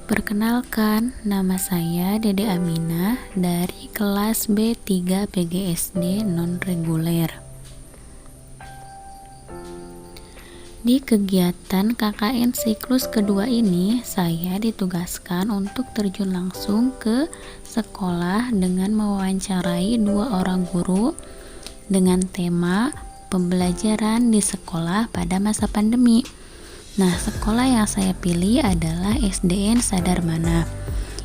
Perkenalkan, nama saya Dede Aminah dari kelas B3 PGSD non-reguler. Di kegiatan KKN siklus kedua ini, saya ditugaskan untuk terjun langsung ke sekolah dengan mewawancarai 2 orang guru dengan tema pembelajaran di sekolah pada masa pandemi. Nah, sekolah yang saya pilih adalah SDN Sadarmana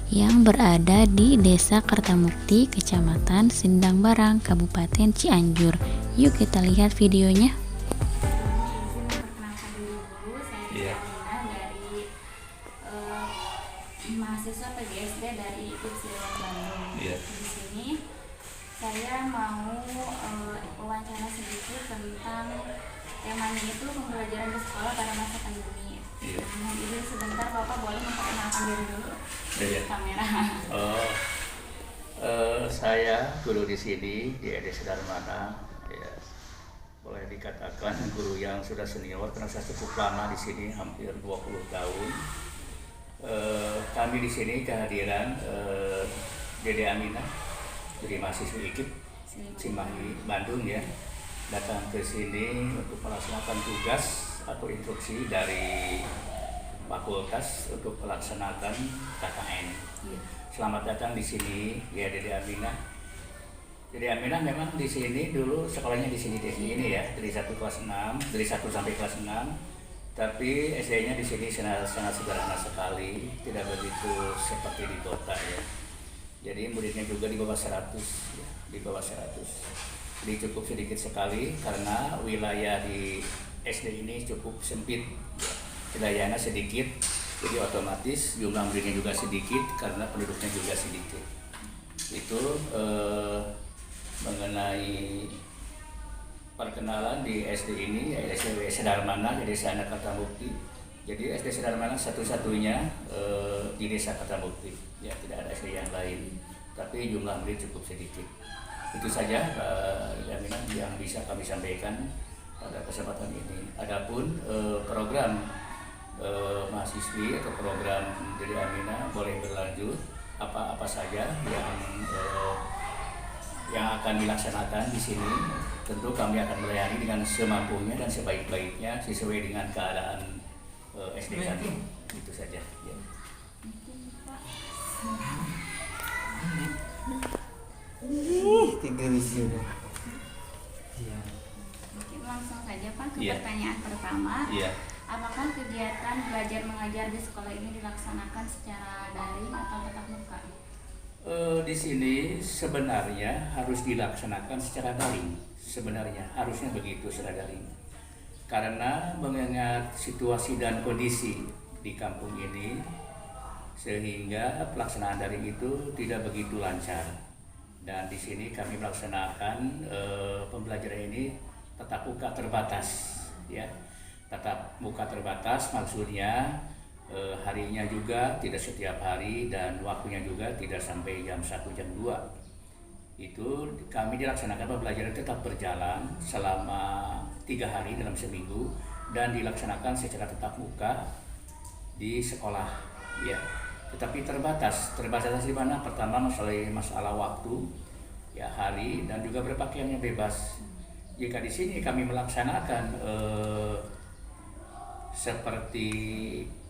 yang berada di Desa Kertamukti, Kecamatan Sindang Barang, Kabupaten Cianjur. Yuk kita lihat videonya. Mahasiswa PGSD dari IPIP Bandung. Di sini saya mau wawancara sedikit tentang temanya itu pembelajaran di sekolah pada masa pandemi. Mohon izin sebentar, Bapak boleh memperkenalkan diri dulu di kamera. Saya guru di sini di SD Sadarmana. Ya, boleh dikatakan guru yang sudah senior karena saya cukup lama di sini, hampir 20 tahun. Kami di sini kehadiran Dede Aminah dari mahasiswa IKIP Cimahi Bandung ya, datang ke sini untuk melaksanakan tugas atau instruksi dari fakultas untuk melaksanakan KKN. Selamat datang di sini ya Dede Aminah. Dede Aminah memang di sini dulu sekolahnya di sini ya, dari 1 sampai kelas 6. Tapi SD-nya di sini sangat sederhana sekali, tidak begitu seperti di kota ya. Jadi muridnya juga di bawah 100 ya, di bawah 100. Jadi cukup sedikit sekali karena wilayah di SD ini cukup sempit ya. Wilayahnya sedikit, jadi otomatis jumlah muridnya juga sedikit karena penduduknya juga sedikit. Itu mengenai perkenalan di SD ini, ya SD Sadarmana, di Desa Kertamukti. Jadi SD Sadarmana satu-satunya di Desa Kertamukti. Ya, tidak ada SD yang lain. Tapi jumlah murid cukup sedikit. Itu saja yang bisa kami sampaikan pada kesempatan ini. Adapun program mahasiswi atau program Dede Aminah boleh berlanjut apa saja yang akan dilaksanakan di sini. Tentu kami akan melayani dengan semampunya dan sebaik-baiknya sesuai dengan keadaan SD kami. Itu saja. Ya. Mungkin langsung saja Pak ke pertanyaan pertama. Apakah kegiatan belajar mengajar di sekolah ini dilaksanakan secara daring atau tatap muka? Di sini sebenarnya harus dilaksanakan secara daring. Sebenarnya harusnya begitu, secara daring. Karena mengingat situasi dan kondisi di kampung ini, sehingga pelaksanaan daring itu tidak begitu lancar. Dan di sini kami melaksanakan pembelajaran ini tatap muka terbatas, ya. Tatap muka terbatas maksudnya harinya juga tidak setiap hari dan waktunya juga tidak sampai jam 1, jam 2. Itu kami dilaksanakan pembelajaran tetap berjalan selama 3 hari dalam seminggu dan dilaksanakan secara tatap muka di sekolah ya. Tetapi terbatas di mana? Pertama masalah waktu ya, hari, dan juga berpakaiannya bebas. Jika di sini kami melaksanakan seperti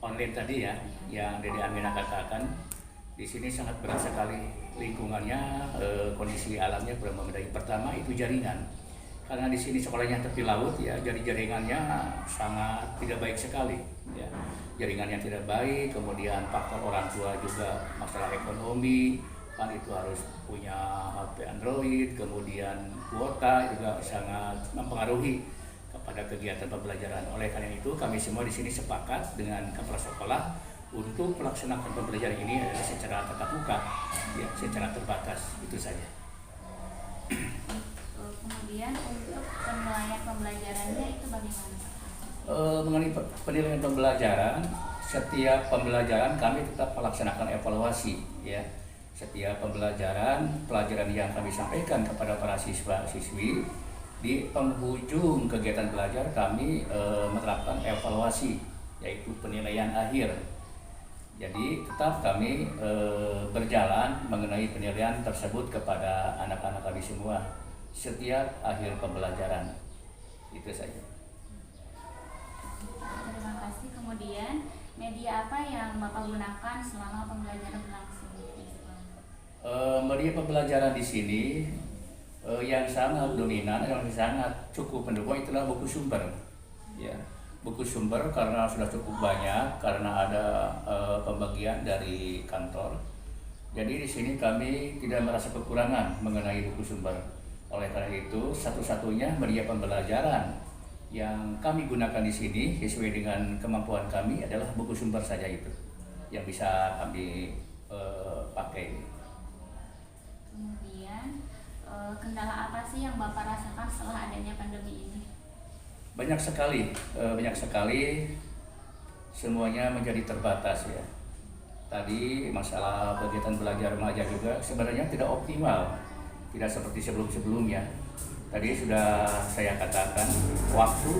online tadi ya, yang Dede Aminah katakan, di sini sangat berat sekali lingkungannya, kondisi alamnya kurang memadai. Pertama itu jaringan, karena di sini sekolahnya tepi laut ya, jadi jaringannya sangat tidak baik sekali ya. Jaringannya tidak baik, kemudian faktor orang tua juga masalah ekonomi, kan itu harus punya HP Android, kemudian kuota juga sangat mempengaruhi kepada kegiatan pembelajaran. Oleh karena itu kami semua di sini sepakat dengan kepala sekolah untuk melaksanakan pembelajaran ini adalah secara tatap muka, ya, secara terbatas. Itu saja. Kemudian untuk penilaian pembelajarannya itu bagaimana Pak? Mengenai penilaian pembelajaran, setiap pembelajaran kami tetap melaksanakan evaluasi, ya. Setiap pelajaran yang kami sampaikan kepada para siswa-siswi, di penghujung kegiatan belajar kami menerapkan evaluasi, yaitu penilaian akhir. Jadi tetap kami berjalan mengenai penilaian tersebut kepada anak-anak kami semua setiap akhir pembelajaran. Itu saja. Terima kasih. Kemudian media apa yang Bapak gunakan selama pembelajaran berlangsung di sekolah? Media pembelajaran di sini yang sangat dominan, yang sangat cukup mendukung itulah buku sumber. Ya, buku sumber karena sudah cukup banyak, karena ada pembagian dari kantor. Jadi di sini kami tidak merasa kekurangan mengenai buku sumber. Oleh karena itu, satu-satunya media pembelajaran yang kami gunakan di sini sesuai dengan kemampuan kami adalah buku sumber saja itu yang bisa kami pakai. Kemudian kendala apa sih yang Bapak rasakan setelah adanya pandemi ini? Banyak sekali, semuanya menjadi terbatas ya. Tadi masalah kegiatan belajar mengajar juga sebenarnya tidak optimal, tidak seperti sebelum-sebelumnya. Tadi sudah saya katakan waktu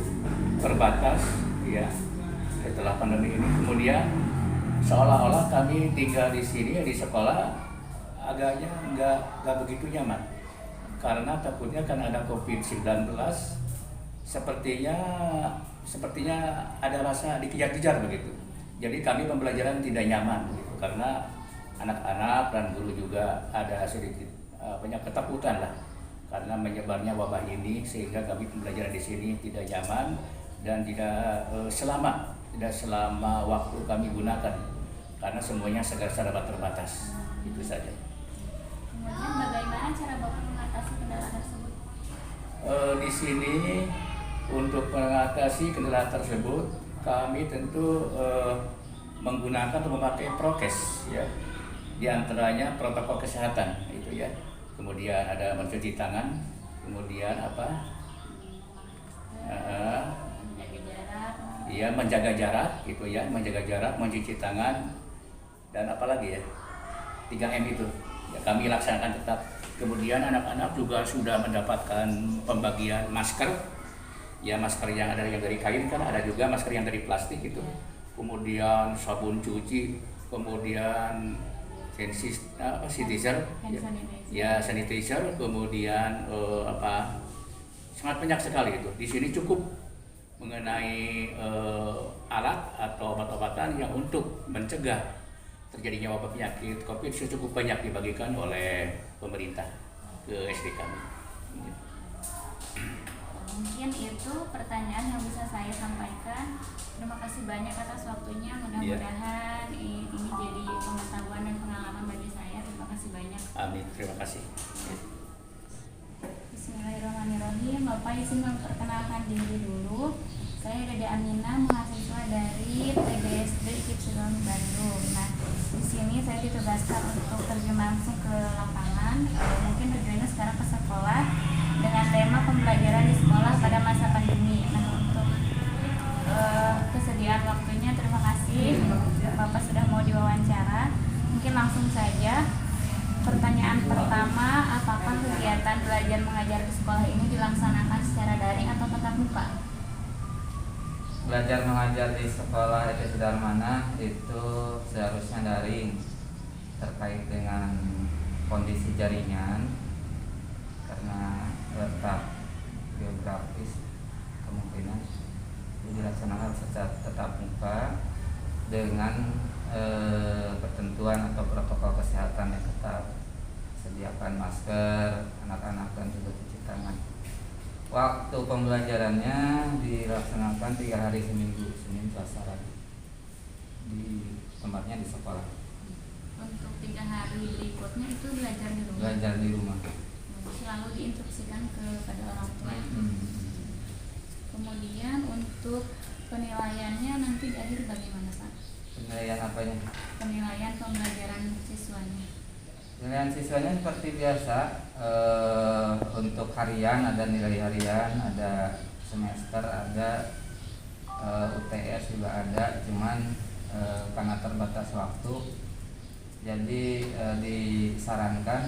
terbatas ya setelah pandemi ini. Kemudian seolah-olah kami tinggal di sini di sekolah agaknya nggak begitu nyaman karena takutnya kan ada COVID-19. Sepertinya ada rasa dikejar-kejar begitu. Jadi kami pembelajaran tidak nyaman gitu, karena anak-anak dan guru juga ada sedikit banyak ketakutan lah karena menyebarnya wabah ini, sehingga kami pembelajaran di sini tidak nyaman dan tidak selama waktu kami gunakan karena semuanya serba terbatas. Itu saja. Kemudian bagaimana cara Bapak mengatasi kendala tersebut? Di sini untuk mengatasi kendala tersebut kami tentu menggunakan atau memakai prokes ya, di antaranya protokol kesehatan itu ya, kemudian ada mencuci tangan, kemudian menjaga jarak gitu ya, mencuci tangan, dan apalagi ya 3M itu ya, kami laksanakan tetap. Kemudian anak-anak juga sudah mendapatkan pembagian masker ya, masker yang ada yang dari kain, kan ada juga masker yang dari plastik itu, kemudian sabun cuci, kemudian sanitizer, kemudian sangat banyak sekali itu. Di sini cukup mengenai alat atau obat-obatan yang untuk mencegah terjadinya wabah penyakit COVID cukup banyak dibagikan oleh pemerintah ke SD kami. Mungkin itu pertanyaan yang bisa saya sampaikan. Terima kasih banyak atas waktunya. Mudah-mudahan ini jadi pengetahuan dan pengalaman bagi saya. Terima kasih banyak. Amin. Terima kasih. Bismillahirrahmanirrahim. Bapak izin memperkenalkan diri dulu. Saya Dede Aminah, mahasiswa dari PGSD Kipsilon Bandung. Nah, di sini saya ditugaskan untuk terjun langsung ke lapangan. Mungkin tujuannya sekarang ke sekolah dengan tema pembelajaran di sekolah pada masa pandemi. Nah, untuk kesediaan waktunya terima kasih. Bapak sudah mau diwawancara. Mungkin langsung saja. Pertanyaan pertama, apakah kegiatan belajar mengajar di sekolah ini dilaksanakan secara daring atau tatap muka? Belajar mengajar di sekolah SD Sudarmana itu seharusnya daring, terkait dengan kondisi jaringan karena letak geografis kemungkinan dilaksanakan secara tatap muka dengan ketentuan atau protokol kesehatan yang ketat, sediakan masker anak-anak dan juga cuci tangan. Waktu pembelajarannya dilaksanakan 3 hari seminggu, Senin, Selasa, Rabu, di tempatnya di sekolah. Untuk 3 hari berikutnya itu belajar di rumah. Belajar di rumah. Selalu diinstruksikan kepada orang tua. Kemudian untuk penilaiannya nanti di akhir bagaimana, Pak? Penilaian apanya? Penilaian pembelajaran siswanya. Penilaian siswanya seperti biasa, untuk harian ada nilai harian, ada semester, ada UTS juga ada, cuman karena terbatas waktu, jadi disarankan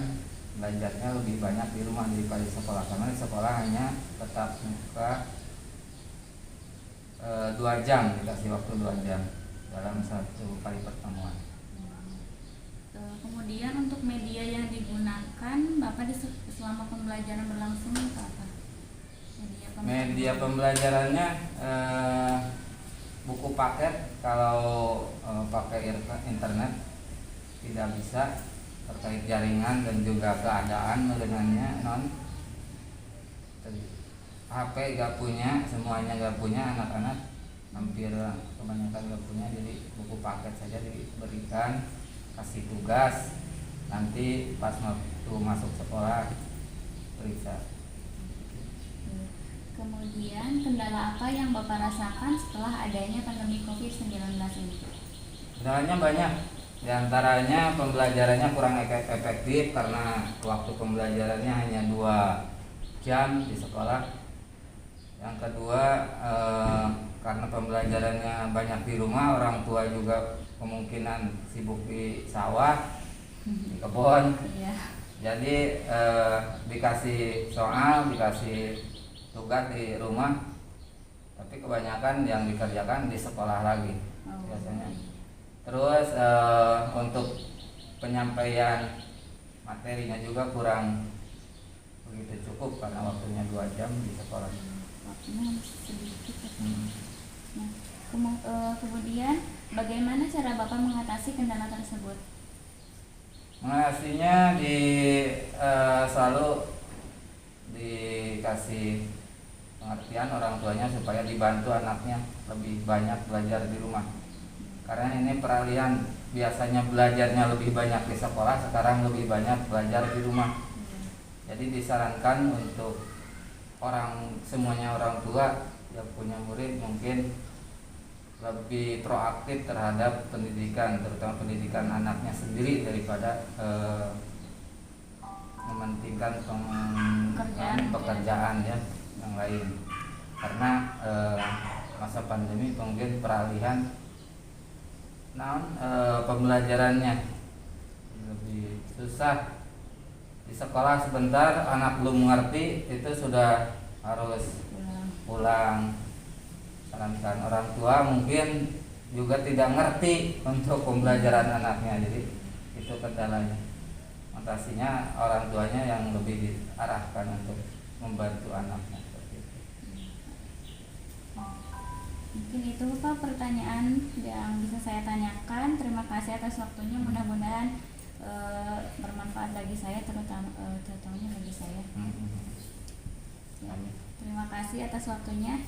belajarnya lebih banyak di rumah daripada di sekolah, karena di sekolah hanya tetap muka 2 jam, dikasih waktu 2 jam. dalam satu kali pertemuan. Kemudian untuk media yang digunakan Bapak selama pembelajaran berlangsung itu apa? Media pembelajarannya buku paket, kalau pakai internet tidak bisa, terkait jaringan dan juga keadaan dengannya HP gak punya, semuanya gak punya, anak-anak hampir kebanyakan gak punya, jadi buku paket saja diberikan, kasih tugas, nanti pas waktu masuk sekolah periksa. Kemudian kendala apa yang Bapak rasakan setelah adanya pandemi COVID-19 ini? Kendalanya banyak, di antaranya pembelajarannya kurang efektif karena waktu pembelajarannya hanya 2 jam di sekolah. Yang kedua, karena pembelajarannya banyak di rumah, orang tua juga kemungkinan sibuk di sawah, di kebun. Jadi dikasih soal, dikasih tugas di rumah, tapi kebanyakan yang dikerjakan di sekolah lagi biasanya. Terus untuk penyampaian materinya juga kurang begitu cukup karena waktunya 2 jam di sekolah. Waktunya sedikit. Kemudian bagaimana cara Bapak mengatasi kendala tersebut? Mengatasinya selalu dikasih pengertian orang tuanya supaya dibantu anaknya lebih banyak belajar di rumah. Karena ini peralihan, biasanya belajarnya lebih banyak di sekolah, sekarang lebih banyak belajar di rumah. Jadi disarankan untuk semuanya orang tua yang punya murid mungkin lebih proaktif terhadap pendidikan, terutama pendidikan anaknya sendiri daripada mementingkan pekerjaan ya yang lain. Karena masa pandemi mungkin peralihan pembelajarannya lebih susah. Di sekolah sebentar anak belum mengerti itu sudah harus pulang. Sarankan orang tua mungkin juga tidak ngerti untuk pembelajaran anaknya, jadi itu kendalanya. Atasinya orang tuanya yang lebih diarahkan untuk membantu anaknya. Mungkin itu Pak pertanyaan yang bisa saya tanyakan. Terima kasih atas waktunya, mudah-mudahan bermanfaat bagi saya, terutamanya bagi saya. Ya, terima kasih atas waktunya.